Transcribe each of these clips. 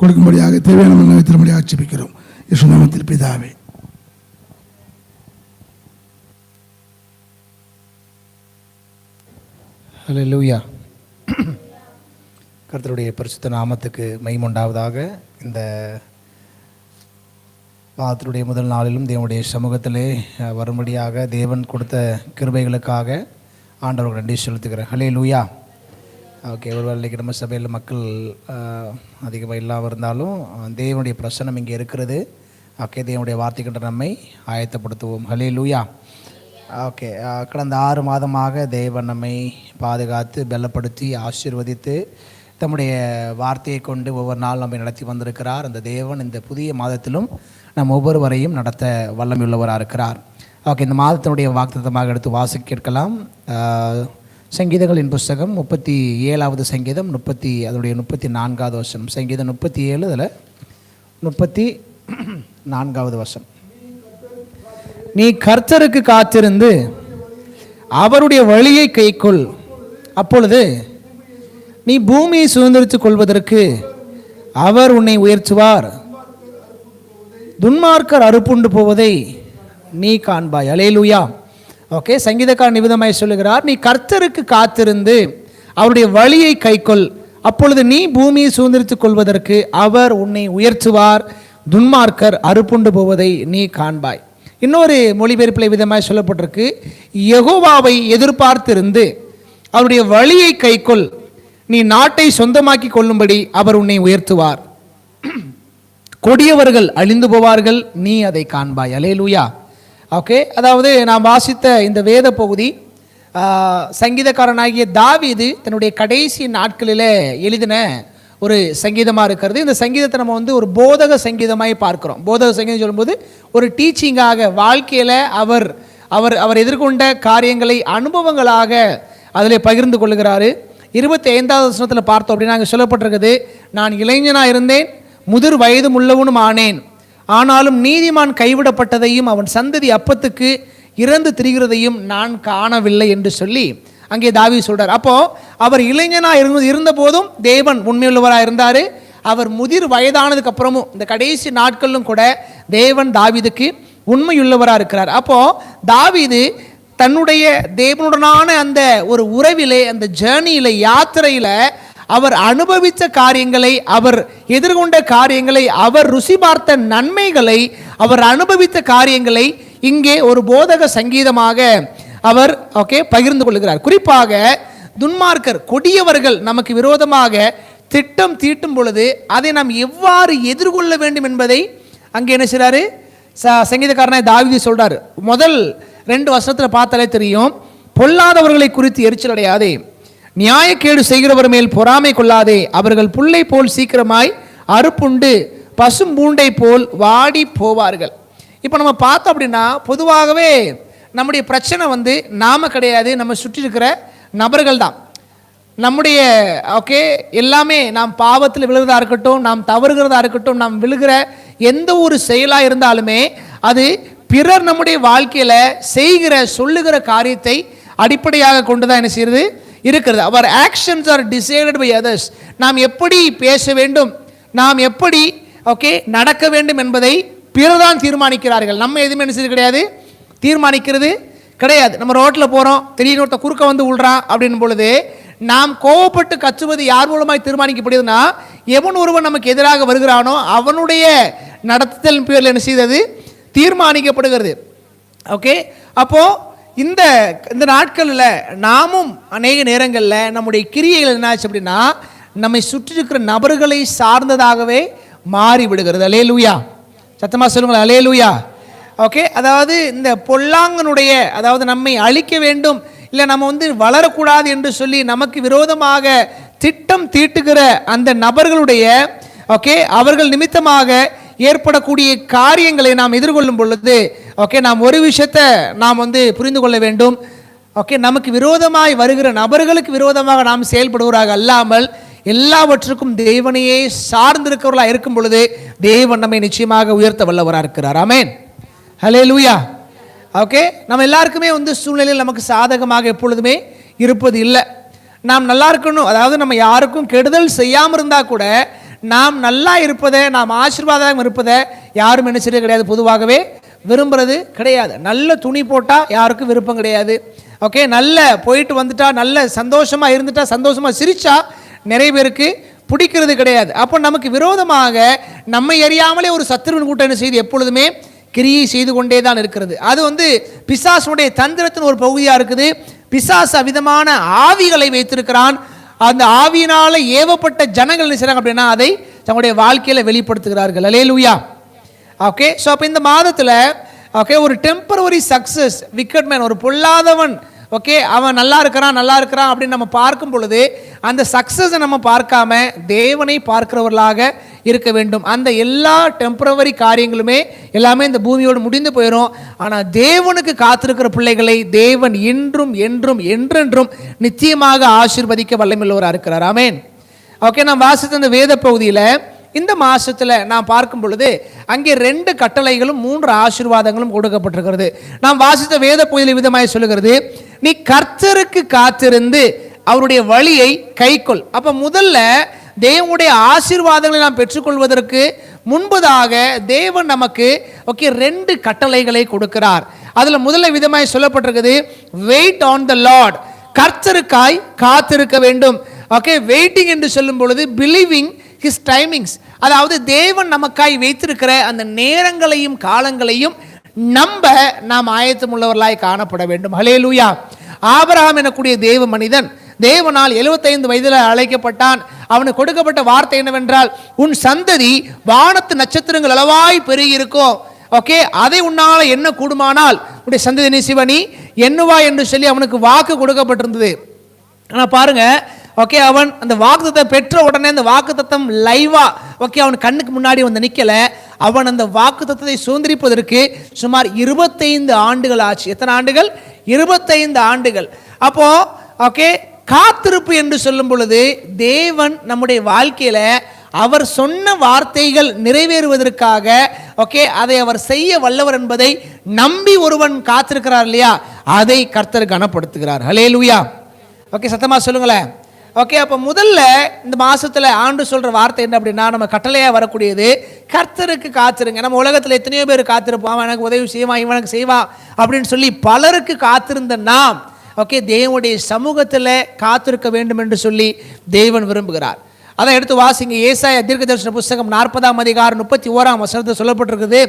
கொடுக்கும்படியாக தேவையான நிறைவேற்றும்படியாக ஜெபிக்கிறோம். இயேசு நாமத்தில் பிதாவே. ஹல்லேலூயா. கர்த்தருடைய பரிசுத்த நாமத்துக்கு மகிமை உண்டாவதாக. இந்த வாரத்தினுடைய முதல் நாளிலும் தேவனுடைய சமூகத்திலே வரும்படியாக தேவன் கொடுத்த கிருபைகளுக்காக ஆண்டவருக்கு நன்றி செலுத்துகிறேன். ஹல்லேலூயா. ஓகே, ஒருவேளை இன்றைக்கி நம்ம சபையில் மக்கள் அதிகமாக இல்லாமல் இருந்தாலும் தேவனுடைய பிரசன்னம் இங்கே இருக்கிறது. ஓகே, தேவனுடைய வார்த்தைக்கின்ற நம்மை ஆயத்தப்படுத்துவோம். ஹல்லேலூயா. ஓகே, கடந்த 6 மாதமாக தேவன் நம்மை பாதுகாத்து பலப்படுத்தி ஆசீர்வதித்து தம்முடைய வார்த்தையை கொண்டு ஒவ்வொரு நாள் நம்மை நடத்தி வந்திருக்கிறார். அந்த தேவன் இந்த புதிய மாதத்திலும் நம் ஒவ்வொருவரையும் நடத்த வல்லமையுள்ளவராக இருக்கிறார். ஓகே, இந்த மாதத்தினுடைய வாக்குத்தத்தமாக எடுத்து வாசிக்க கேட்கலாம். சங்கீதங்களின் புஸ்தகம் 37வது சங்கீதம் அதனுடைய 34வது வசனம். சங்கீதம் 37 அதில் 34வது வசனம். நீ கர்த்தருக்கு காத்திருந்து அவருடைய வழியை கைக்கொள், அப்பொழுது நீ பூமியை சுதந்திரித்துக் கொள்வதற்கு அவர் உன்னை உயர்த்துவார். துன்மார்க்கர் அறுப்புண்டு போவதை நீ காண்பாய். அல்லேலூயா. ஓகே, சங்கீதக்காரன் நிவிதமாய் சொல்லுகிறார், நீ கர்த்தருக்கு காத்திருந்து அவருடைய வழியை கைக்கொள், அப்பொழுது நீ பூமியை சுதந்திரித்துக் கொள்வதற்கு அவர் உன்னை உயர்த்துவார். துன்மார்க்கர் அறுப்புண்டு போவதை நீ காண்பாய். இன்னொரு மொழிபெயர்ப்பில் விதமாக சொல்லப்பட்டிருக்கு, யெகோவாவை எதிர்பார்த்திருந்து அவருடைய வழியை கைக்கொள், நீ நாட்டை சொந்தமாக்கி கொள்ளும்படி அவர் உன்னை உயர்த்துவார். கொடியவர்கள் அழிந்து போவார்கள், நீ அதை காண்பாய். அல்லேலூயா. ஓகே, அதாவது நாம் வாசித்த இந்த வேத பகுதி சங்கீதக்காரனாகிய தாவீது தன்னுடைய கடைசி நாட்களில் எழுதின ஒரு சங்கீதமாக இருக்கிறது. இந்த சங்கீதத்தை நம்ம ஒரு போதக சங்கீதமாய் பார்க்கிறோம். போதக சங்கீதம் சொல்லும்போது ஒரு டீச்சிங்காக வாழ்க்கையில் அவர் அவர் அவர் எதிர்கொண்ட காரியங்களை அனுபவங்களாக அதில் பகிர்ந்து கொள்கிறாரு. 25வது வசனத்தில் பார்த்தோம் அப்படின்னா அங்கே சொல்லப்பட்டிருக்குது, நான் இளைஞனாக இருந்தேன், முதிர் வயதும் உள்ளவனும் ஆனேன், ஆனாலும் நீதிமான் கைவிடப்பட்டதையும் அவன் சந்ததி அப்பத்துக்கு இறந்து திரிகிறதையும் நான் காணவில்லை என்று சொல்லி அங்கே தாவீது சொல்றார். அப்போ அவர் இளைஞனாக இருந்த போதும் தேவன் உண்மையுள்ளவராக இருந்தார். அவர் முதிர் வயதானதுக்கு அப்புறமும் இந்த கடைசி நாட்களிலும் கூட தேவன் தாவீதுக்கு உண்மையுள்ளவராக இருக்கிறார். அப்போ தாவீது தன்னுடைய தேவனுடனான அந்த ஒரு உறவிலே, அந்த ஜேர்னியில, யாத்திரையில் அவர் அனுபவித்த காரியங்களை, அவர் எதிர்கொண்ட காரியங்களை, அவர் ருசி பார்த்த நன்மைகளை, அவர் அனுபவித்த காரியங்களை இங்கே ஒரு போதக சங்கீதமாக அவர் பகிர்ந்து கொள்கிறார். குறிப்பாக துன்மார்க்கர், கொடியவர்கள் நமக்கு விரோதமாக திட்டம் தீட்டும் பொழுது அதை நாம் எவ்வாறு எதிர்கொள்ள வேண்டும் என்பதை அங்கே என்ன செய்றாரு, சங்கீதக்காரனாய் தாவீது சொல்றாரு. முதல் 2 வசனத்தில் பார்த்தாலே தெரியும், பொல்லாதவர்களை குறித்து எரிச்சல் அடையாதே, நியாயக்கேடு செய்கிறவர் மேல் பொறாமை கொள்ளாதே, அவர்கள் புல்லை போல் சீக்கிரமாய் அறுப்புண்டு பசும் பூண்டை போல் வாடி போவார்கள். இப்போ நம்ம பார்த்தோம் அப்படின்னா பொதுவாகவே நம்முடைய பிரச்சனை நாம கிடையாது, நம்ம சுற்றி இருக்கிற நபர்கள் தான். நம்முடைய எல்லாமே நாம் பாவத்தில் விழுகிறதா இருக்கட்டும், நாம் தவறுகிறதா இருக்கட்டும், நாம் விழுகிற எந்த ஒரு செயலாக இருந்தாலுமே அது பிறர் நம்முடைய வாழ்க்கையில் செய்கிற சொல்லுகிற காரியத்தை அடிப்படையாக கொண்டு தான் என்ன செய்கிறது இருக்கிறது. அவர் actions are decided by others. நாம் எப்படி பேச வேண்டும், நாம் எப்படி நடக்க வேண்டும் என்பதை பிறர் தான் தீர்மானிக்கிறார்கள். நம்ம எதுவுமே என்ன செய்யறது கிடையாது, தீர்மானிக்கிறது கிடையாது. நம்ம ரோட்டில் போகிறோம், திடீர்னு ஒருத்த குறுக்க விழுறான் அப்படின் பொழுது நாம் கோவப்பட்டு கற்றுவது யார் மூலமாய் தீர்மானிக்கப்படுதுன்னா, எவன் ஒருவன் நமக்கு எதிராக வருகிறானோ அவனுடைய நடத்துதல் பேரில் என்ன செய்தது தீர்மானிக்கப்படுகிறது. ஓகே, அப்போ இந்த இந்த நாட்களில் நாமும் அநேக நேரங்களில் நம்முடைய கிரியைகள் என்னாச்சு அப்படின்னா நம்மை சுற்றி இருக்கிற நபர்களை சார்ந்ததாகவே மாறி விடுகிறது. அல்லேலூயா. சத்தமாக சொல்லுங்கள், அல்லேலூயா. ஓகே, அதாவது இந்த பொல்லாங்கனுடைய, அதாவது நம்மை அழிக்க வேண்டும், இல்லை நம்ம வளரக்கூடாது என்று சொல்லி நமக்கு விரோதமாக திட்டம் தீட்டுகிற அந்த நபர்களுடைய அவர்கள் நிமித்தமாக ஏற்படக்கூடிய காரியங்களை நாம் எதிர்கொள்ளும் பொழுது நாம் ஒரு விஷயத்தை நாம் புரிந்து கொள்ள வேண்டும். நமக்கு விரோதமாய் வருகிற நபர்களுக்கு விரோதமாக நாம் செயல்படுவதாக அல்லாமல் எல்லாவற்றுக்கும் தேவனையே சார்ந்திருக்கிறவர்களாக இருக்கும் பொழுது தேவன் நம்மை நிச்சயமாக உயர்த்த வல்லவராக இருக்கிறார். ஆமென். ஹல்லேலூயா. நம்ம எல்லாருக்குமே சூழ்நிலையில் நமக்கு சாதகமாக எப்பொழுதுமே இருப்பது இல்லை. நாம் நல்லா இருக்கணும், அதாவது நம்ம யாருக்கும் கெடுதல் செய்யாமல் இருந்தால் கூட நாம் நல்லா இருப்பதை, நாம் ஆசீர்வாதம் இருப்பதை யாரும் என்ன செய்யறது கிடையாது, பொதுவாகவே விரும்புறது கிடையாது. நல்ல துணி போட்டால் யாருக்கும் விருப்பம் கிடையாது. ஓகே, நல்ல போயிட்டு வந்துட்டா, நல்ல சந்தோஷமாக இருந்துட்டா, சந்தோஷமாக சிரிச்சா நிறைய பேருக்கு பிடிக்கிறது கிடையாது. அப்போ நமக்கு விரோதமாக நம்மை அறியாமலே ஒரு சத்துருவின் கூட்டம் என்ன செய்து எப்பொழுதுமே கிரியை செய்து கொண்டே தான் இருக்கிறது. அது பிசாசுடைய தந்திரத்தின் ஒரு பகுதியாக இருக்குது. பிசாசு அவிதமான ஆவிகளை வைத்திருக்கிறான். அந்த ஆவியினால ஏவப்பட்ட ஜனங்கள் என்ன செய்றாங்க அப்படின்னா அதை தங்களுடைய வாழ்க்கையில் வெளிப்படுத்துகிறார்கள். அல்லேலூயா. ஓகே, ஸோ அப்போ இந்த மாதத்தில் ஓகே ஒரு டெம்பரவரி சக்ஸஸ், விக்கெட் மேன், ஒரு பொல்லாதவன், ஓகே அவன் நல்லா இருக்கிறான் அப்படின்னு நம்ம பார்க்கும் பொழுது அந்த சக்ஸஸை நம்ம பார்க்காம தேவனை பார்க்கிறவர்களாக இருக்க வேண்டும். அந்த எல்லா டெம்பரவரி காரியங்களுமே எல்லாமே இந்த பூமியோடு முடிந்து போயிடும். ஆனால் தேவனுக்கு காத்திருக்கிற பிள்ளைகளை தேவன் இன்றும் என்றும் என்றென்றும் நிச்சயமாக ஆசீர்வதிக்க வல்லமையுள்ளவராக இருக்கிறார். ஆமென். ஓகே, நான் வாசித்த இந்த வேத பகுதியில் இந்த மாசத்துல நாம் பார்க்கும் பொழுது அங்கே 2 கட்டளைகளும் 3 ஆசீர்வாதங்களும் கொடுக்கப்பட்டிருக்கிறது. நாம் வாசித்த வேத பகுதியில் விதமாய் சொல்லுகிறது, நீ கர்த்தருக்கு காத்திருந்து அவருடைய வழியை கைக்கொள். அப்ப முதல்ல தேவனுடைய ஆசீர்வாதங்களை நாம் பெற்றுக்கொள்வதற்கு முன்பதாக தேவன் நமக்கு ஓகே 2 கட்டளைகளை கொடுக்கிறார். அதுல முதல்ல விதமாய் சொல்லப்பட்டிருக்கிறது, வெயிட் ஆன் த லார்ட், கர்த்தருக்காய் காத்திருக்க வேண்டும். ஓகே, வெயிட்டிங் என்று சொல்லும் பொழுது பிலீவிங் ஹிஸ் டைமிங்ஸ், அதாவது தேவன் நமக்காய் வைத்திருக்கிற அந்த நேரங்களையும் காலங்களையும் நாம் ஆயத்தம் உள்ளவர்களாய் காணப்பட வேண்டும். ஹல்லேலூயா. ஆபிரகாம் எனக்கூடிய தேவ மனிதன் தேவனால் 75 வயதில் அழைக்கப்பட்டான். அவனுக்கு கொடுக்கப்பட்ட வார்த்தை என்னவென்றால், உன் சந்ததி வானத்து நட்சத்திரங்கள் அளவாய் பெருகி இருக்கும். ஓகே, அதை உன்னால என்ன கூடுமானால் உன்னுடைய சந்ததி சிவனி என்னவா என்று சொல்லி அவனுக்கு வாக்கு கொடுக்கப்பட்டிருந்தது. ஆனால் பாருங்க, ஓகே அவன் அந்த வாக்குத்தத்தை பெற்ற உடனே அந்த வாக்குத்தத்தம் லைவா ஓகே அவன் கண்ணுக்கு முன்னாடி வந்து நிற்கல. அவன் அந்த வாக்குத்தத்தை சுதந்திரிப்பதற்கு சுமார் 25 ஆண்டுகள் ஆச்சு. எத்தனை ஆண்டுகள்? 25 ஆண்டுகள். அப்போ ஓகே காத்திருப்பு என்று சொல்லும் பொழுது தேவன் நம்முடைய வாழ்க்கையில அவர் சொன்ன வார்த்தைகள் நிறைவேறுவதற்காக ஓகே அதை அவர் செய்ய வல்லவர் என்பதை நம்பி ஒருவன் காத்திருக்கிறார் இல்லையா, அதை கர்த்தர் கனப்படுத்துகிறார். ஹல்லேலூயா. ஓகே, சத்தமா சொல்லுங்களேன். ஓகே, அப்போ முதல்ல இந்த மாசத்துல ஆண்டு சொல்ற வார்த்தை என்ன அப்படின்னா, நம்ம கட்டளையா வரக்கூடியது கர்த்தருக்கு காத்திருங்க. நம்ம உலகத்தில் எத்தனையோ பேர் காத்திருப்போம், எனக்கு உதவி செய்வான், இவனுக்கு செய்வான் அப்படின்னு சொல்லி பலருக்கு காத்திருந்த நாம் ஓகே தேவனுடைய சமூகத்தில் காத்திருக்க வேண்டும் என்று சொல்லி தேவன் விரும்புகிறார். அதை எடுத்து வாசிங்க. ஏசாயா தீர்க்கதரிசன புஸ்தகம் 40ஆம் அதிகாரம் 31ஆம் வசனத்தில் சொல்லப்பட்டிருக்குது,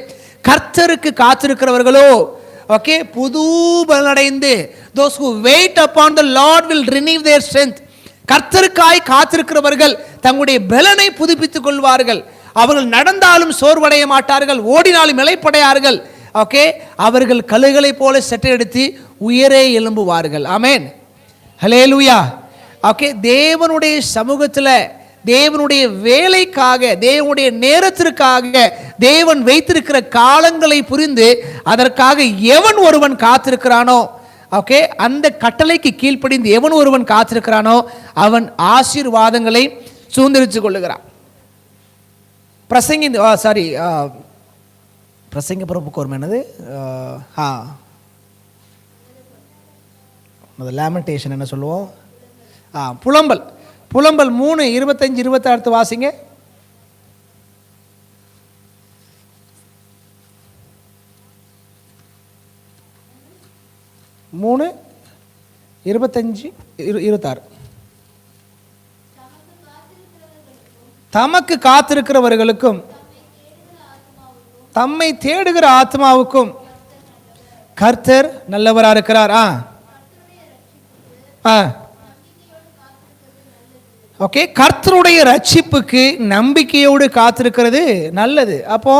கர்த்தருக்கு காத்திருக்கிறவர்களோ ஓகே புது பலனடைந்து, those who wait upon the Lord will renew their strength. கர்த்தருக்காய் காத்திருக்கிறவர்கள் தங்களுடைய பலனை புதுப்பித்துக் கொள்வார்கள். அவர்கள் நடந்தாலும் சோர்வடைய மாட்டார்கள், ஓடினாலும் இளைப்படையார்கள். ஓகே, அவர்கள் கழுகளை போல செட்டை எடுத்து உயரே எழும்புவார்கள். ஆமென். ஹல்லேலூயா. ஓகே, தேவனுடைய சமூகத்தில் தேவனுடைய வேலைக்காக தேவனுடைய நேரத்திற்காக தேவன் வைத்திருக்கிற காலங்களை புரிந்து அதற்காக எவன் ஒருவன் காத்திருக்கிறானோ ஓகே அந்த கட்டளைக்கு கீழ்ப்படிந்து எவன் ஒருவன் காத்திருக்கிறானோ அவன் ஆசீர்வாதங்களை சுதந்திரித்துக் கொள்ளுகிறான். பிரசங்கி பிறப்புக்கு ஒரு என்னது லேமெண்டேஷன் என்ன சொல்லுவோம், புலம்பல். புலம்பல் 3:25-26 வாசிங்க. 3:25-26 தமக்கு காத்திருக்கிறவர்களுக்கும் தம்மை தேடுகிற ஆத்மாவுக்கும் கர்த்தர் நல்லவராக இருக்கிறார். ஓகே, கர்த்தருடைய ரட்சிப்புக்கு நம்பிக்கையோடு காத்திருக்கிறது நல்லது. அப்போ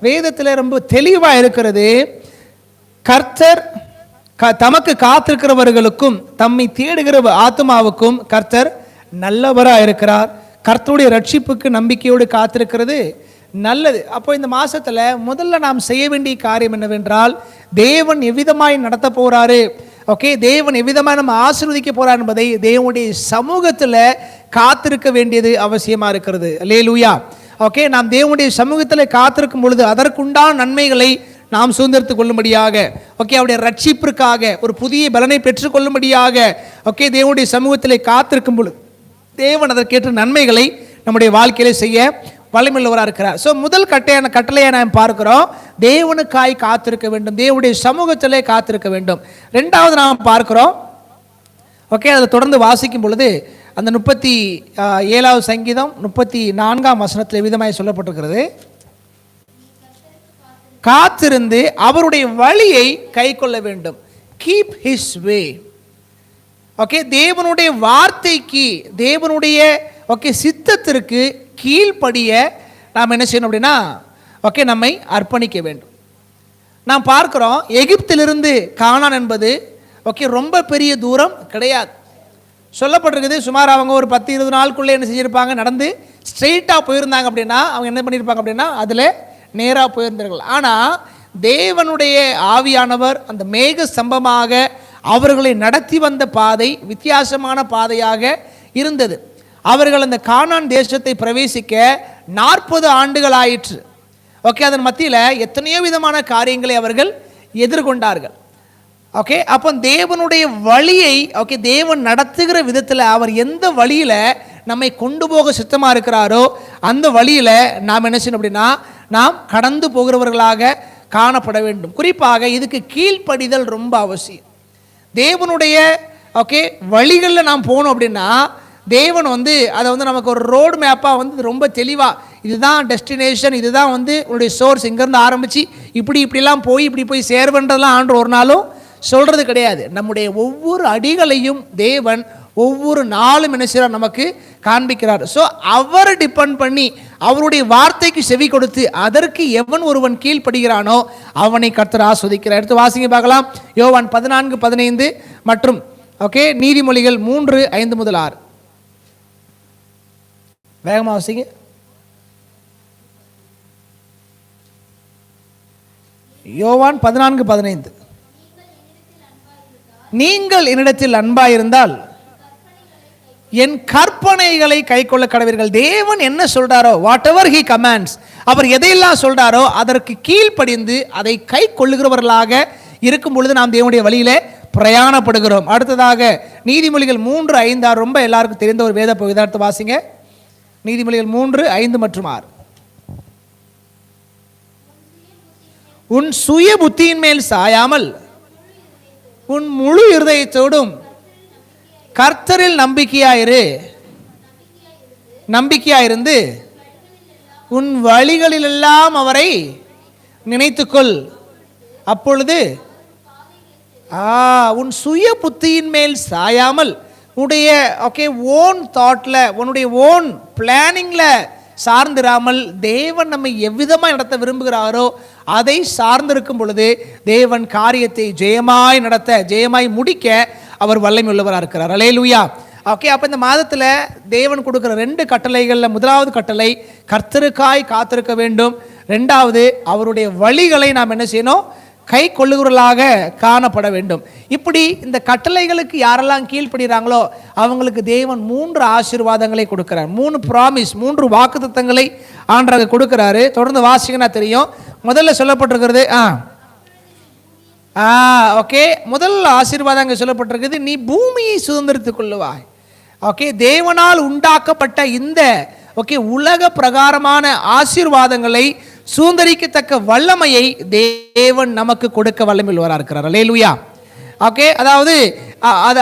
வேதத்தில் ரொம்ப தெளிவாக இருக்கிறது, கர்த்தர் தமக்கு காத்திருக்கிறவர்களுக்கும் தம்மை தேடுகிற ஆத்மாவுக்கும் கர்த்தர் நல்லவராக இருக்கிறார். கர்த்தருடைய ரட்சிப்புக்கு நம்பிக்கையோடு காத்திருக்கிறது நல்லது. அப்போ இந்த மாசத்துல முதல்ல நாம் செய்ய வேண்டிய காரியம் என்னவென்றால், தேவன் எவ்விதமாய் நடத்த போறாரு, ஓகே தேவன் எவ்விதமாக நம்ம ஆசீர்வதிக்க போறார் என்பதை தேவனுடைய சமூகத்தில் காத்திருக்க வேண்டியது அவசியமாக இருக்கிறது. அல்லேலூயா. ஓகே, நாம் தேவனுடைய சமூகத்தில் காத்திருக்கும் பொழுது அதற்குண்டான நன்மைகளை நாம் சுதந்திரத்துக் கொள்ளும்படியாக ஓகே அவருடைய ரட்சிப்பிற்காக ஒரு புதிய பலனை பெற்றுக்கொள்ளும்படியாக ஓகே தேவனுடைய சமூகத்தில் காத்திருக்கும் பொழுது தேவன் அதற்கேற்ற நன்மைகளை நம்முடைய வாழ்க்கையில செய்ய வல்லமையுள்ளவராக இருக்கிறார். ஸோ முதல் கட்டளையை நாம் பார்க்கிறோம், தேவனுக்காய் காத்திருக்க வேண்டும், தேவனுடைய சமூகத்திலே காத்திருக்க வேண்டும். ரெண்டாவது நாம் பார்க்கிறோம், ஓகே, அதில் தொடர்ந்து வாசிக்கும் பொழுது அந்த 37வது சங்கீதம் 34ஆம் வசனத்தில் விதமாய் சொல்லப்பட்டிருக்கிறது, காத்திருந்து அவருடைய வழியை கை கொள்ள வேண்டும். கீப் ஹிஸ் வே. ஓகே, தேவனுடைய வார்த்தைக்கு, தேவனுடைய ஓகே சித்தத்திற்கு கீழ்ப்படிய நாம் என்ன செய்யணும் அப்படின்னா, ஓகே, நம்மை அர்ப்பணிக்க வேண்டும். நாம் பார்க்கிறோம், எகிப்திலிருந்து கானான் என்பது ஓகே ரொம்ப பெரிய தூரம் கிடையாது. சொல்லப்பட்டிருக்குது, சுமார் அவங்க ஒரு 10-20 நாளுக்குள்ளே என்ன செஞ்சுருப்பாங்க, நடந்து ஸ்ட்ரெயிட்டாக போயிருந்தாங்க அப்படின்னா அவங்க என்ன பண்ணியிருப்பாங்க அப்படின்னா அதில் நேராக போயிருந்தார்கள். ஆனால் தேவனுடைய ஆவியானவர் அந்த மேக ஸ்தம்பமாக அவர்களை நடத்தி வந்த பாதை வித்தியாசமான பாதையாக இருந்தது. அவர்கள் அந்த கானான் தேசத்தை பிரவேசிக்க 40 ஆண்டுகள் ஆயிற்று. ஓகே, அதன் மத்தியில் எத்தனையோ விதமான காரியங்களை அவர்கள் எதிர்கொண்டார்கள். ஓகே, அப்போ தேவனுடைய வழியை, ஓகே, தேவன் நடத்துகிற விதத்தில் அவர் எந்த வழியில் நம்மை கொண்டு போக சித்தமாக இருக்கிறாரோ அந்த வழியில் நாம் என்ன செய்யணும் அப்படின்னா நாம் கடந்து போகிறவர்களாக காணப்பட வேண்டும். குறிப்பாக இதுக்கு கீழ்ப்படிதல் ரொம்ப அவசியம். தேவனுடைய ஓகே வழிகளில் நாம் போனோம் அப்படின்னா தேவன் அதை நமக்கு ஒரு ரோடு மேப்பாக ரொம்ப தெளிவாக, இதுதான் டெஸ்டினேஷன், இதுதான் உன்னுடைய சோர்ஸ், இங்கேருந்து ஆரம்பித்து இப்படிலாம் போய் இப்படி போய் சேர்வன்றதெல்லாம் ஆண்டு ஒரு நாளும் சொல்கிறது கிடையாது. நம்முடைய ஒவ்வொரு அடிகளையும் தேவன் ஒவ்வொரு நாளும் என்ன செய்கிறார், நமக்கு காண்பிக்கிறார். ஸோ அவரை டிபெண்ட் பண்ணி அவருடைய வார்த்தைக்கு செவி கொடுத்து அதற்கு எவன் ஒருவன் கீழ்ப்படுகிறானோ அவனை கர்த்தர் ஆஸ்வதிக்கிறார். எடுத்து வாசிங்க பார்க்கலாம். யோவான் 14:15 மற்றும் ஓகே நீதிமொழிகள் 3:5-6. வேகமாக வாசிங்க. யோவான் 14:15. நீங்கள் என்னிடத்தில் அன்பாயிருந்தால் என் கற்பனைகளை கை கொள்ள கடவீர்கள். தேவன் என்ன சொல்றாரோ, வாட் எவர் ஹி கமாண்ட்ஸ், அவர் எதையெல்லாம் சொல்றாரோ அதற்கு கீழ்ப்படிந்து அதை கை கொள்ளுகிறவர்களாக இருக்கும் பொழுது நாம் தேவனுடைய வழியிலே பிரயாணப்படுகிறோம். அடுத்ததாக நீதிமொழிகள் 3:5-6 ரொம்ப எல்லாருக்கும் தெரிந்த ஒரு வேத பகுதி. வாசிங்க நீதிமொழிகள் 3:5 மற்றும் 6. உன் சுய புத்தியின் மேல் சாயாமல் உன் முழு இருதயத்தோடும் கர்த்தரில் நம்பிக்கையாயிருந்து உன் வழிகளிலெல்லாம் அவரை நினைத்துக்கொள். அப்பொழுது உன் சுய புத்தியின் மேல் சாயாமல் உன்னுடைய ஓகே ஓன் தாட்டில், உன்னுடைய ஓன் பிளானிங்கில் சார்ந்திராமல் தேவன் நம்மை எவ்விதமாக நடத்த விரும்புகிறாரோ அதை சார்ந்திருக்கும் பொழுது தேவன் காரியத்தை ஜெயமாய் நடத்த, ஜெயமாய் முடிக்க அவர் வல்லமை உள்ளவராக இருக்கிறார். அல்லேலூயா. ஓகே, அப்போ இந்த மாதத்தில் தேவன் கொடுக்குற 2 கட்டளைகளில் முதலாவது கட்டளை கர்த்தருக்காய் காத்திருக்க வேண்டும். 2வது அவருடைய வழிகளை நாம் என்ன செய்யணும், கை கொள்ளுகிறவர்களாக காணப்பட வேண்டும். இப்படி இந்த கட்டளைகளுக்கு யாரெல்லாம் கீழ்ப்படுகிறாங்களோ அவங்களுக்கு தேவன் 3 ஆசீர்வாதங்களை கொடுக்கிறார். 3 ப்ராமிஸ், 3 வாக்குத்தத்தங்களை ஆண்டவர் கொடுக்கிறாரு. தொடர்ந்து வாசிங்கன்னா தெரியும். முதல்ல சொல்லப்பட்டிருக்கிறது ஓகே, முதல் ஆசீர்வாதம் அங்கே சொல்லப்பட்டிருக்குது, நீ பூமியை சுதந்திரித்துக் கொள்ளுவாய். ஓகே, தேவனால் உண்டாக்கப்பட்ட இந்த ஓகே உலக பிரகாரமான ஆசீர்வாதங்களை சுதந்திரிக்கத்தக்க வல்லமையை தேவன் நமக்கு கொடுக்க வல்லமையுள்ளவராக இருக்கிறார். அல்லேலூயா. ஓகே, அதாவது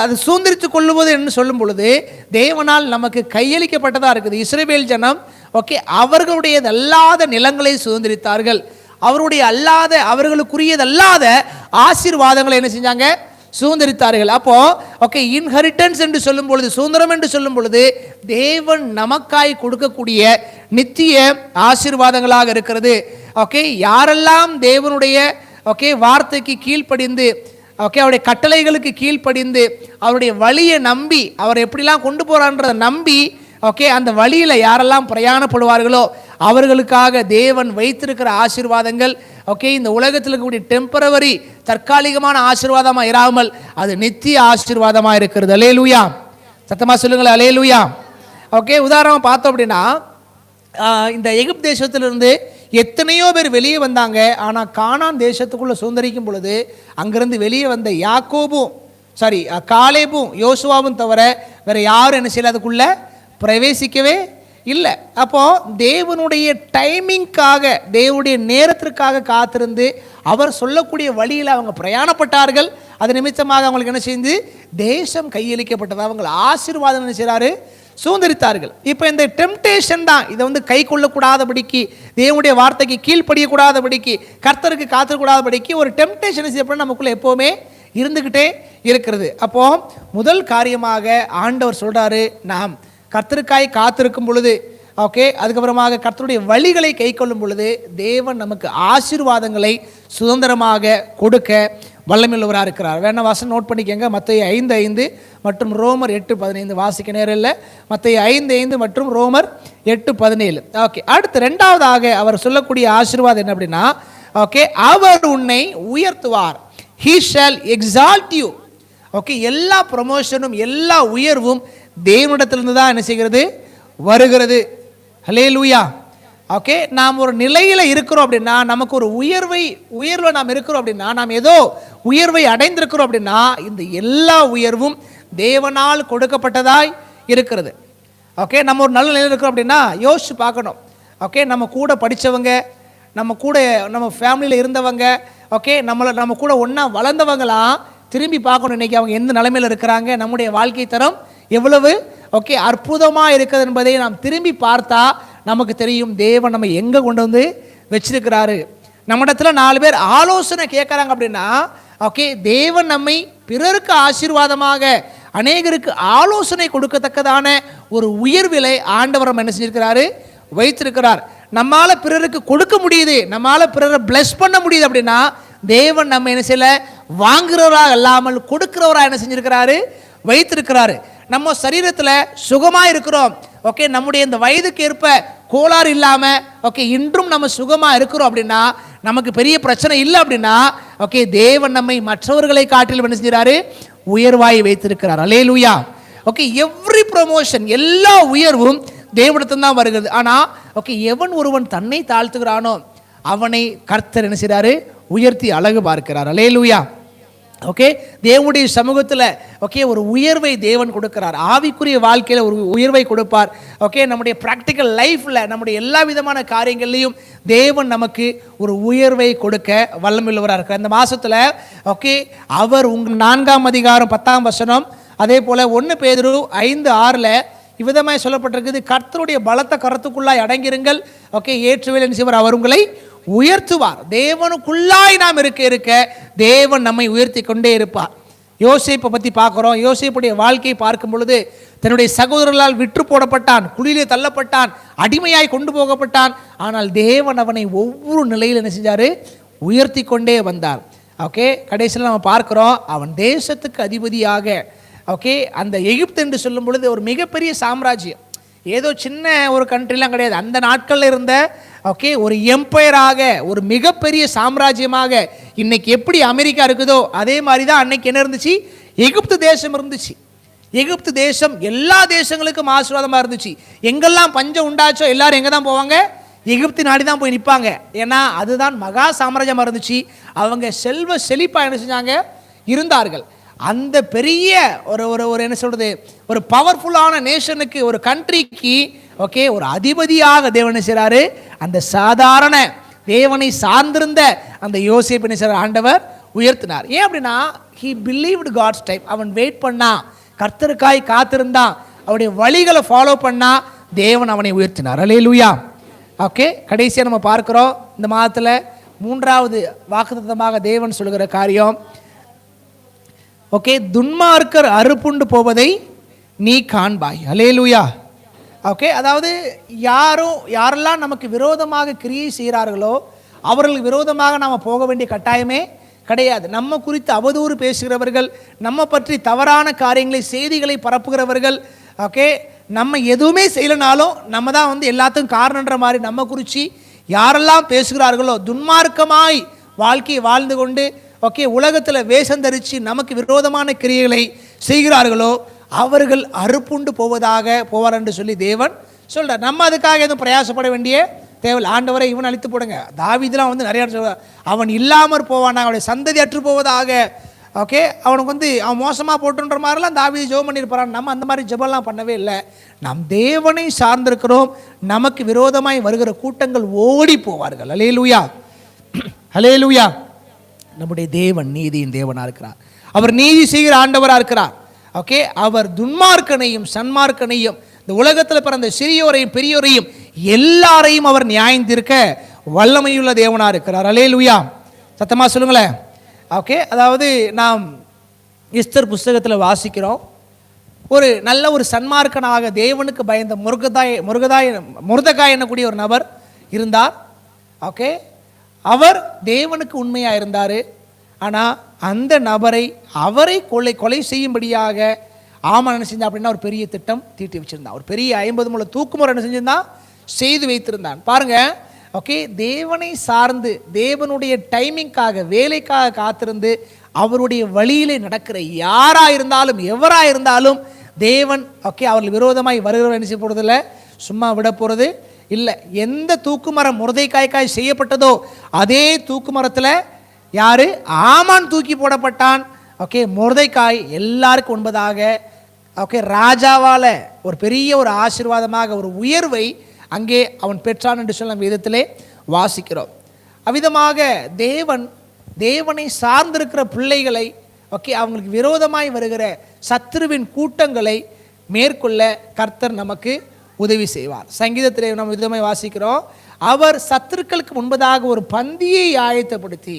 அது சுதந்திரித்துக் கொள்ளுவது என்று சொல்லும் பொழுது தேவனால் நமக்கு கையளிக்கப்பட்டதாக இருக்குது. இஸ்ரவேல் ஜனம் ஓகே அவர்களுடையதல்லாத நிலங்களை சுதந்திரித்தார்கள். அவருடைய அல்லாத, அவர்களுக்குரியதல்லாத ஆசீர்வாதங்களை என்ன செஞ்சாங்க, சுதந்திரித்தார்கள். அப்போ ஓகே இன்ஹெரிட்டன்ஸ் என்று சொல்லும் பொழுது, சுதந்திரம் என்று சொல்லும் பொழுது தேவன் நமக்காய் கொடுக்கக்கூடிய நித்திய ஆசீர்வாதங்களாக இருக்கிறது. ஓகே, யாரெல்லாம் தேவனுடைய ஓகே வார்த்தைக்கு கீழ்ப்படிந்து ஓகே அவருடைய கட்டளைகளுக்கு கீழ்ப்படிந்து அவருடைய வழியை நம்பி அவர் எப்படிலாம் கொண்டு போறான்றதை நம்பி ஓகே அந்த வழியில் யாரெல்லாம் பிரயாணப்படுவார்களோ அவர்களுக்காக தேவன் வைத்திருக்கிற ஆசீர்வாதங்கள் ஓகே இந்த உலகத்தில் இருக்கக்கூடிய டெம்பரவரி தற்காலிகமான ஆசீர்வாதமாக இராமல் அது நித்திய ஆசீர்வாதமாக இருக்கிறது. அல்லேலூயா. சத்தமாக சொல்லுங்களேன், அல்லேலூயா. ஓகே, உதாரணமாக பார்த்தோம் அப்படின்னா இந்த எகிப்து தேசத்திலிருந்து எத்தனையோ பேர் வெளியே வந்தாங்க. ஆனால் கானான் தேசத்துக்குள்ளே சுதந்திரிக்கும் பொழுது அங்கிருந்து வெளியே வந்த காலேபும் யோசுவாவும் தவிர வேற யாரும் என்ன செய்யல அதுக்குள்ளே பிரவேசிக்கவே இல்லை. அப்போ தேவனுடைய டைமிங்காக, தேவனுடைய நேரத்திற்காக காத்திருந்து அவர் சொல்லக்கூடிய வழியில் அவங்க பிரயாணப்பட்டார்கள். அது நிமித்தமாக அவங்களுக்கு என்ன செய்து தேசம் கையளிக்கப்பட்டது. அவங்க ஆசீர்வாதம் என்ன செய்கிறாரு, சுதந்திரித்தார்கள். இப்போ இந்த டெம்டேஷன் தான் இதை வந்து கை கொள்ளக்கூடாதபடிக்கு, தேவனுடைய வார்த்தைக்கு கீழ்ப்படியக்கூடாதபடிக்கு, கர்த்தருக்கு காத்திருக்கூடாதபடிக்கு ஒரு டெம்டேஷன் செய்யப்பட நமக்குள்ளே எப்போவுமே இருந்துக்கிட்டே இருக்கிறது. அப்போ முதல் காரியமாக ஆண்டவர் சொல்கிறாரு, நாம் கர்த்தருக்காய் காத்திருக்கும் பொழுது, ஓகே, அதுக்கப்புறமாக கர்த்தருடைய வழிகளை கை கொள்ளும் பொழுது தேவன் நமக்கு ஆசீர்வாதங்களை சுதந்திரமாக கொடுக்க வல்லமையுள்ளவராக இருக்கிறார். வேணா வாசம் நோட் பண்ணிக்கங்க. மத்தேயு 5:5 மற்றும் ரோமர் 8:15 வாசிக்க நேரம் இல்லை. மத்தேயு 5:5 மற்றும் ரோமர் 8:17. ஓகே, அடுத்து ரெண்டாவதாக அவர் சொல்லக்கூடிய ஆசீர்வாதம் என்ன அப்படின்னா, ஓகே, அவர் உன்னை உயர்த்துவார். He shall exalt you. Okay, எல்லா ப்ரமோஷனும் எல்லா உயர்வும் தேவனிடத்திலிருந்து தான் என்ன செய்கிறது, வருகிறது. ஹல்லேலூயா. ஓகே, நாம் ஒரு நிலையில் இருக்கிறோம் அப்படின்னா, நமக்கு ஒரு உயர்வில் நாம் இருக்கிறோம் அப்படின்னா, நாம் ஏதோ உயர்வை அடைந்திருக்கிறோம் அப்படின்னா, இந்த எல்லா உயர்வும் தேவனால் கொடுக்கப்பட்டதாய் இருக்கிறது. ஓகே, நம்ம ஒரு நல்ல நிலையில் இருக்கிறோம் அப்படின்னா யோசிச்சு பார்க்கணும். ஓகே, நம்ம கூட படித்தவங்க, நம்ம ஃபேமிலியில் இருந்தவங்க, ஓகே, நம்ம கூட ஒன்றா வளர்ந்தவங்களாம் திரும்பி பார்க்கணும் இன்றைக்கி அவங்க எந்த நிலைமையில் இருக்கிறாங்க, நம்முடைய வாழ்க்கை தரம் எவ்வளவு ஓகே அற்புதமாக இருக்குது என்பதை நாம் திரும்பி பார்த்தா நமக்கு தெரியும் தேவன் நம்ம எங்கே கொண்டு வந்து வச்சிருக்கிறாரு. நம்மிடத்துல 4 பேர் ஆலோசனை கேட்குறாங்க அப்படின்னா, ஓகே, தேவன் நம்மை பிறருக்கு ஆசீர்வாதமாக அநேகருக்கு ஆலோசனை கொடுக்கத்தக்கதான ஒரு உயர்விலை ஆண்டவர் நம்ம என்ன செஞ்சிருக்கிறாரு, வைத்திருக்கிறார். நம்மால் பிறருக்கு கொடுக்க முடியுது, நம்மால் பிறரை பிளஸ் பண்ண முடியுது அப்படின்னா தேவன் நம்ம என்ன செய்யல, வாங்குறவராக இல்லாமல் கொடுக்கிறவராக என்ன செஞ்சிருக்கிறாரு, வைத்திருக்கிறாரு. நம்ம சரீரத்தில் சுகமாக இருக்கிறோம், ஓகே, நம்முடைய இந்த வயதுக்கு ஏற்ப கோளாறு இல்லாமல், ஓகே, இன்றும் நம்ம சுகமாக இருக்கிறோம் அப்படின்னா, நமக்கு பெரிய பிரச்சனை இல்லை அப்படின்னா, ஓகே, தேவன் நம்மை மற்றவர்களை காட்டிலும் என்ன செஞ்சாரு, உயர்வாய் வைத்திருக்கிறார். அல்லேலூயா. ஓகே, எவ்ரி ப்ரமோஷன், எல்லா உயர்வும் தேவனிடத்தில் தான் வருகிறது. ஆனால் ஓகே, எவன் ஒருவன் தன்னை தாழ்த்துகிறானோ அவனை கர்த்தர் என்ன செய்கிறாரு, உயர்த்தி அழகு பார்க்கிறார். அல்லேலூயா. ஓகே, தேவனுடைய சமூகத்தில் ஓகே ஒரு உயர்வை தேவன் கொடுக்கிறார். ஆவிக்குரிய வாழ்க்கையில் ஒரு உயர்வை கொடுப்பார். ஓகே, நம்முடைய ப்ராக்டிக்கல் லைஃப்பில் நம்முடைய எல்லா விதமான காரியங்கள்லையும் தேவன் நமக்கு ஒரு உயர்வை கொடுக்க வல்லமையுள்ளவராக இருக்கிறார். இந்த மாதத்தில் ஓகே அவர் உங்கள் 4ஆம் அதிகாரம் 10ஆம் வசனம், அதே போல் 1 பேதுரு 5:6 இவ்விதமாய் சொல்லப்பட்டிருக்குது, கர்த்தருடைய பலத்த கரத்துக்குள்ளாய் அடங்கிருங்கள். ஓகே, ஏற்றுவேல் என்ன செய்வார், அவர் உங்களை உயர்த்துவார். தேவனுக்குள்ளாய் நாம் இருக்க தேவன் நம்மை உயர்த்தி கொண்டே இருப்பார். யோசேப்பை பற்றி பார்க்குறோம். யோசேப்புடைய வாழ்க்கையை பார்க்கும் பொழுது தன்னுடைய சகோதரர்களால் விற்று போடப்பட்டான், குழியிலே தள்ளப்பட்டான், அடிமையாய் கொண்டு போகப்பட்டான். ஆனால் தேவன் அவனை ஒவ்வொரு நிலையில் என்ன செஞ்சார், உயர்த்தி கொண்டே வந்தார். ஓகே, கடைசியில் நம்ம பார்க்குறோம் அவன் தேசத்துக்கு அதிபதியாக, ஓகே, அந்த எகிப்து என்று சொல்லும் பொழுது ஒரு மிகப்பெரிய சாம்ராஜ்யம், ஏதோ சின்ன ஒரு கண்ட்ரிலாம் கிடையாது. அந்த நாட்களில் இருந்த ஓகே ஒரு எம்பையராக, ஒரு மிகப்பெரிய சாம்ராஜ்யமாக, இன்னைக்கு எப்படி அமெரிக்கா இருக்குதோ அதே மாதிரி தான் அன்னைக்கு என்ன இருந்துச்சு, எகிப்து தேசம் இருந்துச்சு. எகிப்து தேசம் எல்லா தேசங்களுக்கும் ஆசீர்வாதமாக இருந்துச்சு. எங்கெல்லாம் பஞ்சம் உண்டாச்சோ எல்லாரும் எங்கே தான் போவாங்க, எகிப்து நாடி தான் போய் நிற்பாங்க. ஏன்னா அதுதான் மகா சாம்ராஜ்யமாக இருந்துச்சு. அவங்க செல்வ செழிப்பாக என்ன செஞ்சாங்க, இருந்தார்கள். அந்த பெரிய ஒரு என்ன சொல்கிறது, ஒரு பவர்ஃபுல்லான நேஷனுக்கு, ஒரு கண்ட்ரிக்கு ஓகே ஒரு அதிபதியாக தேவனை செய்கிறாரு. அந்த சாதாரண தேவனை சார்ந்திருந்த அந்த யோசேப்பு என்ன செய்கிறார், ஆண்டவர் உயர்த்தினார். ஏன் அப்படின்னா ஹி பிலீவ்டு காட்ஸ் டைம். அவன் வெயிட் பண்ணா, கர்த்தருக்காய் காத்திருந்தான், அவருடைய வழிகளை ஃபாலோ பண்ணா, தேவன் அவனை உயர்த்தினார். அல்லேலூயா. ஓகே, கடைசியாக நம்ம பார்க்குறோம் இந்த மாதத்தில் 3வது வாக்குத்தத்தமாக தேவன் சொல்கிற காரியம், ஓகே, துன்மார்க்கர் அறுப்புண்டு போவதை நீ காண்பாய். அல்லேலூயா. ஓகே, அதாவது யாரெல்லாம் நமக்கு விரோதமாக கிரியை செய்கிறார்களோ அவர்களுக்கு விரோதமாக நாம் போக வேண்டிய கட்டாயமே கிடையாது. நம்ம குறித்து அவதூறு பேசுகிறவர்கள், நம்ம பற்றி தவறான காரியங்களை, செய்திகளை பரப்புகிறவர்கள், ஓகே, நம்ம எதுவுமே செய்யலைனாலும் நம்ம தான் வந்து எல்லாத்துக்கும் காரணன்ற மாதிரி நம்ம குறித்து யாரெல்லாம் பேசுகிறார்களோ, துன்மார்க்கமாய் வாழ்க்கையை வாழ்ந்து கொண்டு ஓகே உலகத்தில் வேஷம் தரித்து நமக்கு விரோதமான கிரியைகளை செய்கிறார்களோ அவர்கள் அறுப்புண்டு போவார் என்று சொல்லி தேவன் சொல்கிறார். நம்ம அதுக்காக எதுவும் பிரயாசப்பட வேண்டிய தேவையில்லை. ஆண்டவரை இவன் அழித்து போடுங்க, தாவீதுலாம் வந்து நிறைய சொல்கிறார், அவன் இல்லாமற் போவானா, அவனுடைய சந்ததி அற்று போவதாக, ஓகே, அவனுக்கு வந்து அவன் மோசமாக போட்டுன்ற மாதிரிலாம் தாவீது ஜெபம் பண்ணியிருப்பான். நம்ம அந்த மாதிரி ஜெபம்லாம் பண்ணவே இல்லை. நம் தேவனை சார்ந்திருக்கிறோம். நமக்கு விரோதமாய் வருகிற கூட்டங்கள் ஓடி போவார்கள். ஹல்லேலூயா, ஹல்லேலூயா. நம்முடைய தேவன் நீதியின் தேவனாக இருக்கிறார். அவர் நீதி செய்கிற ஆண்டவராக இருக்கிறார். ஓகே, அவர் துன்மார்க்கனையும் சன்மார்க்கனையும், இந்த உலகத்தில் பிறந்த சிறியோரையும் பெரியோரையும் எல்லாரையும் அவர் நியாயந்திருக்க வல்லமையுள்ள தேவனாக இருக்கிறார். ஹல்லேலூயா, சத்தமாக சொல்லுங்களேன். ஓகே, அதாவது நாம் எஸ்தர் புஸ்தகத்தில் வாசிக்கிறோம், ஒரு நல்ல ஒரு சன்மார்க்கனாக தேவனுக்கு பயந்த முருதகாய் என்னக்கூடிய ஒரு நபர் இருந்தார். ஓகே, அவர் தேவனுக்கு உண்மையாக இருந்தார். ஆனால் அந்த நபரை அவரை கொலை செய்யும்படியாக ஆமான் என்ன செஞ்சான் அப்படின்னா ஒரு பெரிய திட்டம் தீட்டி வச்சிருந்தான். ஒரு பெரிய 50 முழ தூக்குமுறை என்ன செஞ்சிருந்தான், செய்து வைத்திருந்தான். பாருங்க, ஓகே, தேவனை சார்ந்து தேவனுடைய டைமிங்காக வேலைக்காக காத்திருந்து அவருடைய வழியிலே நடக்கிற யாராக இருந்தாலும் எவராக இருந்தாலும் தேவன் ஓகே அவர்கள் விரோதமாய் வருகிறவர் என்ன செய்ய போகிறதில்ல, சும்மா விட போகிறது இல்லை. எந்த தூக்குமரம் முருதைக்காய்க்காய் செய்யப்பட்டதோ அதே தூக்குமரத்தில் யாரு, ஆமான் தூக்கி போடப்பட்டான். ஓகே, முருதைக்காய் எல்லாருக்கும் உண்பதாக ஓகே ராஜாவால் ஒரு பெரிய ஒரு ஆசீர்வாதமாக ஒரு உயர்வை அங்கே அவன் பெற்றான் என்று சொல்ல விதத்திலே வாசிக்கிறோம். அவ்விதமாக தேவனை சார்ந்திருக்கிற பிள்ளைகளை ஓகே அவங்களுக்கு விரோதமாய் வருகிற சத்துருவின் கூட்டங்களை மேற்கொள்ள கர்த்தர் நமக்கு உதவி செய்வார். சங்கீதத்திலே நம்ம விதமாய் வாசிக்கிறோம், அவர் சத்துருக்களுக்கு முன்பதாக ஒரு பந்தியை ஆயத்தப்படுத்தி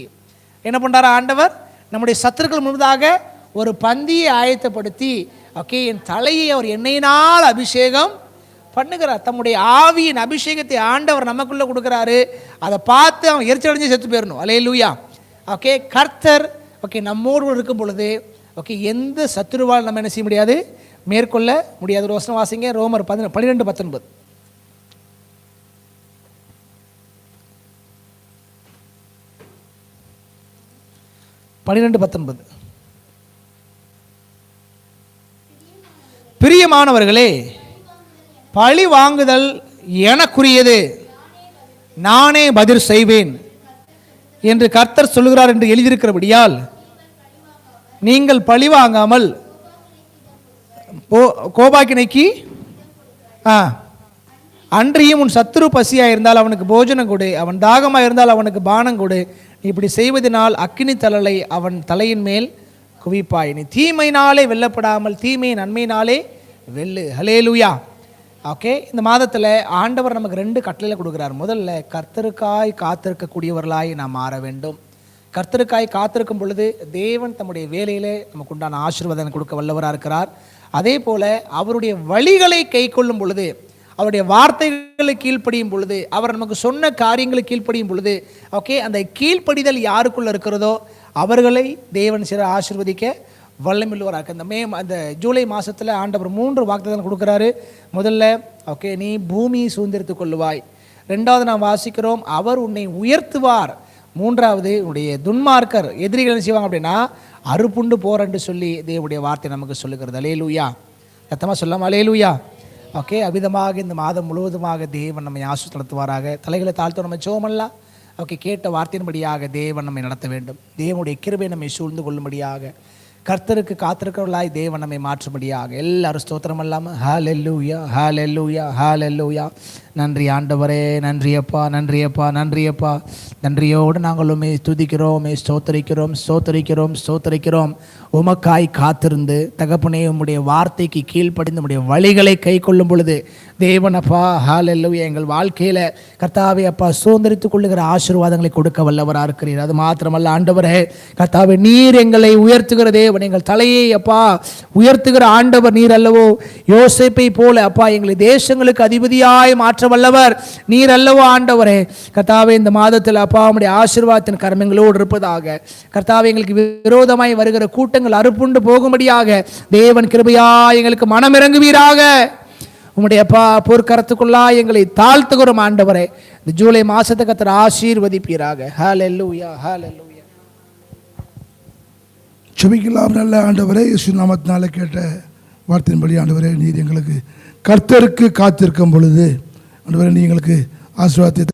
என்ன பண்ணுறார் ஆண்டவர், நம்முடைய சத்துருக்கள் முன்பதாக ஒரு பந்தியை ஆயத்தப்படுத்தி ஓகே என் தலையை அவர் எண்ணெயினால் அபிஷேகம் பண்ணுகிறார். தம்முடைய ஆவியின் அபிஷேகத்தை ஆண்டவர் நமக்குள்ளே கொடுக்குறாரு. அதை பார்த்து அவன் எரிச்சலடைஞ்சு செத்து போயிடணும். அல்லேலூயா. ஓகே, கர்த்தர் ஓகே நம்மோடு இருக்கும் பொழுது ஓகே எந்த சத்துருவால் நம்ம என்ன செய்ய முடியாது, மேற்கொள்ள முடியாது. ஒரு வசனம் வாசிங்க, ரோமர் 12:19. பிரியமானவர்களே, பழி வாங்குதல் எனக்குரியது, நானே பதில் செய்வேன் என்று கர்த்தர் சொல்லுகிறார் என்று எழுதியிருக்கிறபடியால் நீங்கள் பழி வாங்காமல் கோபாக்கினைக்கு அன்றியும் உன் சத்துரு பசியாக இருந்தால் அவனுக்கு போஜனம் கொடு, அவன் தாகமாக இருந்தால் அவனுக்கு பானம் கொடு. இப்படி செய்வதனால் அக்கினி தழலை அவன் தலையின் மேல் குவிப்பாய். நீ தீமையினாலே வெல்லப்படாமல் தீமை நன்மையினாலே வெல்லு. ஹல்லேலூயா. ஓகே, இந்த மாதத்தில் ஆண்டவர் நமக்கு 2 கட்டளையில் கொடுக்குறார். முதல்ல கர்த்தருக்காய் காத்திருக்கக்கூடியவர்களாய் நாம் மாற வேண்டும். கர்த்தருக்காய் காத்திருக்கும் பொழுது தேவன் தம்முடைய வேலையிலே நமக்கு உண்டான ஆசீர்வாதம் கொடுக்க வல்லவராக இருக்கிறார். அதே போல் அவருடைய வழிகளை கை கொள்ளும் பொழுது, அவருடைய வார்த்தைகளை கீழ்ப்படியும் பொழுது, அவர் நமக்கு சொன்ன காரியங்களை கீழ்ப்படியும் பொழுது ஓகே அந்த கீழ்ப்படிதல் யாருக்குள்ளே இருக்கிறதோ அவர்களை தேவன் சில ஆசீர்வதிக்க வல்லமில்லுவராக. அந்த ஜூலை மாதத்தில் ஆண்டவர் 3 வாக்குத்தத்தம் கொடுக்குறாரு. முதல்ல ஓகே நீ பூமியை சுதந்திரித்துக் கொள்ளுவாய். 2வது நாம் வாசிக்கிறோம், அவர் உன்னை உயர்த்துவார். 3வது உன்னுடைய துன்மார்க்கர் எதிரிகள் என்ன செய்வாங்க அப்படின்னா அறுப்புண்டு போறன்னு சொல்லி தேவனுடைய வார்த்தை நமக்கு சொல்லுகிறது. அல்லேலூயா. சத்தமாக சொல்லாம அல்லேலூயா. ஓகே, அவ்விதமாக இந்த மாதம் முழுவதுமாக தேவன் நம்மை ஆசீர்வதித்துவாராக. தலைகளை தாழ்த்த நம்ம ஜெபமல்லாம் ஓகே கேட்ட வார்த்தையின்படியாக தேவன் நம்மை நடத்த வேண்டும். தேவனுடைய கிருபை நம்மை சூழ்ந்து கொள்ளும்படியாக கர்த்தருக்கு காத்திருக்கிறவர்களாய் தேவன் நம்மை மாற்றும்படியாக எல்லாரும் ஸ்தோத்திரம் இல்லாமல் ஹல்லேலூயா, ஹல்லேலூயா, ஹல்லேலூயா. நன்றி ஆண்டவரே, நன்றியப்பா, நன்றியப்பா, நன்றியப்பா. நன்றியோடு நாங்கள் உம்மை துதிக்கிறோம், ஸ்தோத்தரிக்கிறோம், ஸ்தோத்தரிக்கிறோம், ஸ்தோத்தரிக்கிறோம். உமக்காய் காத்திருந்து தகப்பனே உம்முடைய வார்த்தைக்கு கீழ்ப்படிந்து உம்முடைய வழிகளை கை கொள்ளும் பொழுது தேவன் அப்பா ஹல்லேலூயா எங்கள் வாழ்க்கையில் கர்த்தாவே அப்பா சுதந்திரித்துக் கொள்ளுகிற ஆசீர்வாதங்களை கொடுக்க வல்லவராக இருக்கிறீர். அது மாத்திரமல்ல ஆண்டவரே கர்த்தாவே நீர் எங்களை உயர்த்துகிற தேவன், எங்கள் தலையை அப்பா உயர்த்துகிற ஆண்டவர் நீர் அல்லவோ. யோசேப்பை போல அப்பா எங்களை தேசங்களுக்கு அதிபதியாய் மாற்ற வல்லவர் நீர் அல்லவோ ஆண்டவரே. கர்த்தாவே இந்த மாதத்தில் அப்பா உம்முடைய ஆசீர்வாதத்தின் கர்மங்களோடு இருப்பதாக. கர்த்தாவே எங்களுக்கு விரோதமாய் வருகிற கூட்டங்கள் அறுப்புண்டு போகும்படியாக தேவன் கிருபையாய் எங்களுக்கு மனம் இறங்குவீராக. உம்முடைய அப்பா பொற்கரத்துக்குள்ளா எங்களை தாழ்த்துகிறோம் ஆண்டவரே. இந்த ஜூலை மாசத்தை கர்த்தர் ஆசீர்வதிப்பீராக. ஹல்லேலூயா, ஹல்லேலூயா. செபிக்கலாம். நல்ல ஆண்டவரே, இயேசு நாமத்தினால கேட்ட வார்த்தையின்படி ஆண்டவரே நீர் எங்களுக்கு கர்த்தருக்கு காத்திருக்கும் பொழுது ஆண்டவரே நீ எங்களுக்கு ஆசீர்வாதத்தை